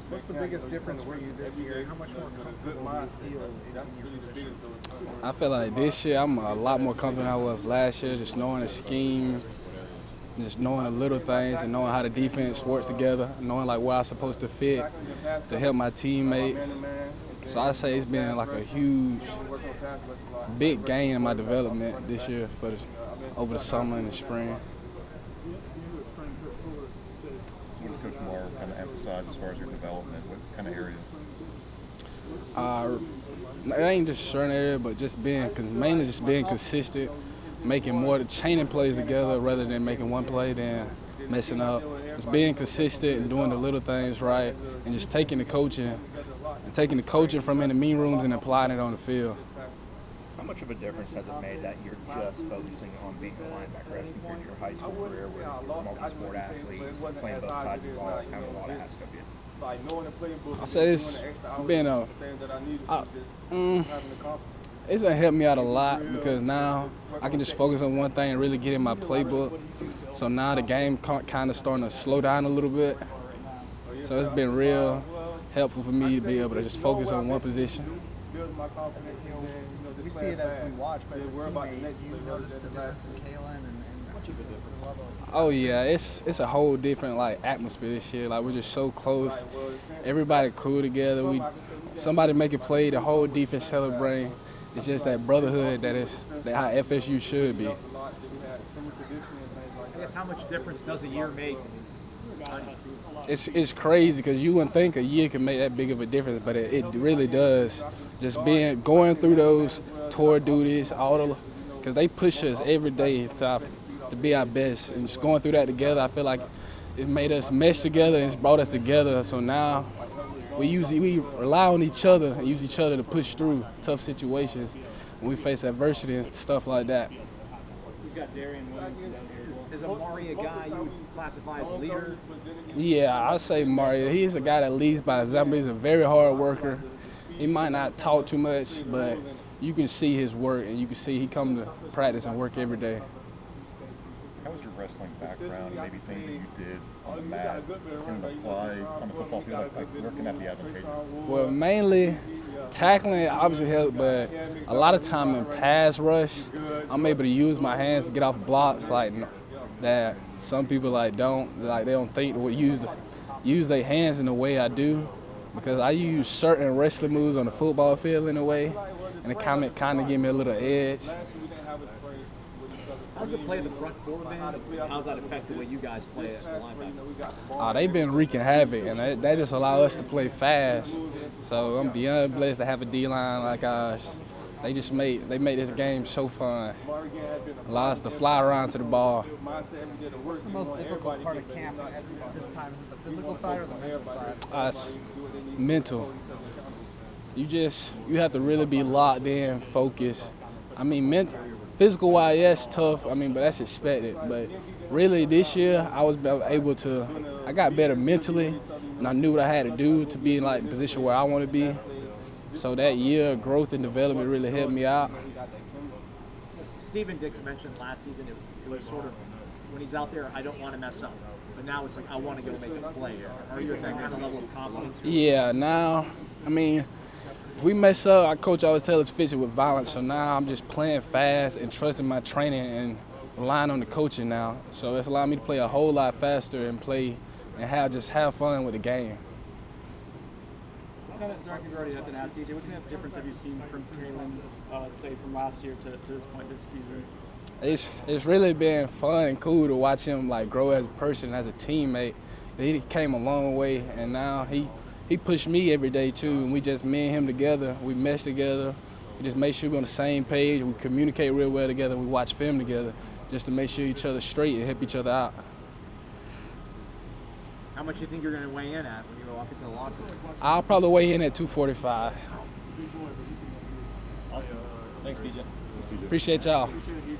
What's the biggest difference for you this year? How much more comfortable do you feel in your position? I feel like this year I'm a lot more confident than I was last year, just knowing the scheme, just knowing the little things and knowing how the defense works together, knowing like where I'm supposed to fit to help my teammates. So I say it's been like a huge, big gain in my development this year over the summer and the spring. What does Coach Moore kind of emphasize as far as your development? What kind of areas? It ain't just certain area, but just mainly just being consistent, making more chaining plays together rather than making one play then messing up. Just being consistent and doing the little things right, and just taking the coaching from in the meeting rooms and applying it on the field. How much of a difference has it made that you're just focusing on being a linebacker as compared to your high school career where you're a multi-sport athlete, playing both sides of the ball, kind of a lot of ask of you? I say it's been it's gonna help me out a lot because now I can just focus on one thing and really get in my playbook. So now the game kind of starting to slow down a little bit. So it's been real helpful for me to be able to just focus on one position. We see it as we watch, but as a teammate, do you notice the difference in Kalen and the level? Oh yeah, it's a whole different like atmosphere this year. Like we're just so close. Everybody cool together. Somebody make a play, the whole defense celebrating. It's just that brotherhood that how FSU should be. I guess how much difference does a year make? It's crazy because you wouldn't think a year can make that big of a difference, but it really does. Just going through those tour duties, because they push us every day to be our best, and just going through that together, I feel like it made us mesh together and it's brought us together. So now we rely on each other and use each other to push through tough situations when we face adversity and stuff like that. We've got Darian Williams down here. Is Amari a guy you would classify as a leader? Yeah, I say Mario. He's a guy that leads by example. He's a very hard worker. He might not talk too much, but you can see his work, and you can see he come to practice and work every day. How was your wrestling background, maybe things that you did on the mat, can apply on the football field, like where can that be advantageous? Well, mainly tackling obviously helps, but a lot of time in pass rush, I'm able to use my hands to get off blocks like that. Some people they don't think to use their hands in the way I do, because I use certain wrestling moves on the football field in a way, and it kind of give me a little edge. How's the play of the front four been? How's that affect the way you guys play at linebacker? They've been wreaking havoc, and they just allow us to play fast. So I'm beyond blessed to have a D-line like ours. They made this game so fun. Allow us to fly around to the ball. What's the most difficult part of camp at this time? Is it the physical side or the mental side? It's mental. You have to really be locked in, focused. I mean, physical-wise, yes, tough. I mean, but that's expected. But really, this year, I got better mentally, and I knew what I had to do to be in the position where I want to be. So that year of growth and development really helped me out. Steven Dix mentioned last season it was sort of, when he's out there, I don't want to mess up. But now it's like, I want to go make a play. Are you at that kind of level of confidence? Yeah, now, I mean, if we mess up, our coach always tells us to fix it with violence. So now I'm just playing fast and trusting my training and relying on the coaching now. So it's allowed me to play a whole lot faster and play and have fun with the game. Sorry if you've already had to ask DJ, what kind of difference have you seen from Kalen, say from last year to this point this season? It's really been fun and cool to watch him grow as a person, as a teammate. He came a long way, and now he pushed me every day too. And me and him together, we mesh together. We just make sure we're on the same page. We communicate real well together. We watch film together, just to make sure each other's straight and help each other out. How much do you think you're going to weigh in at when you walk into the locker room? I'll probably weigh in at 245. Awesome. Thanks, DJ. Appreciate y'all.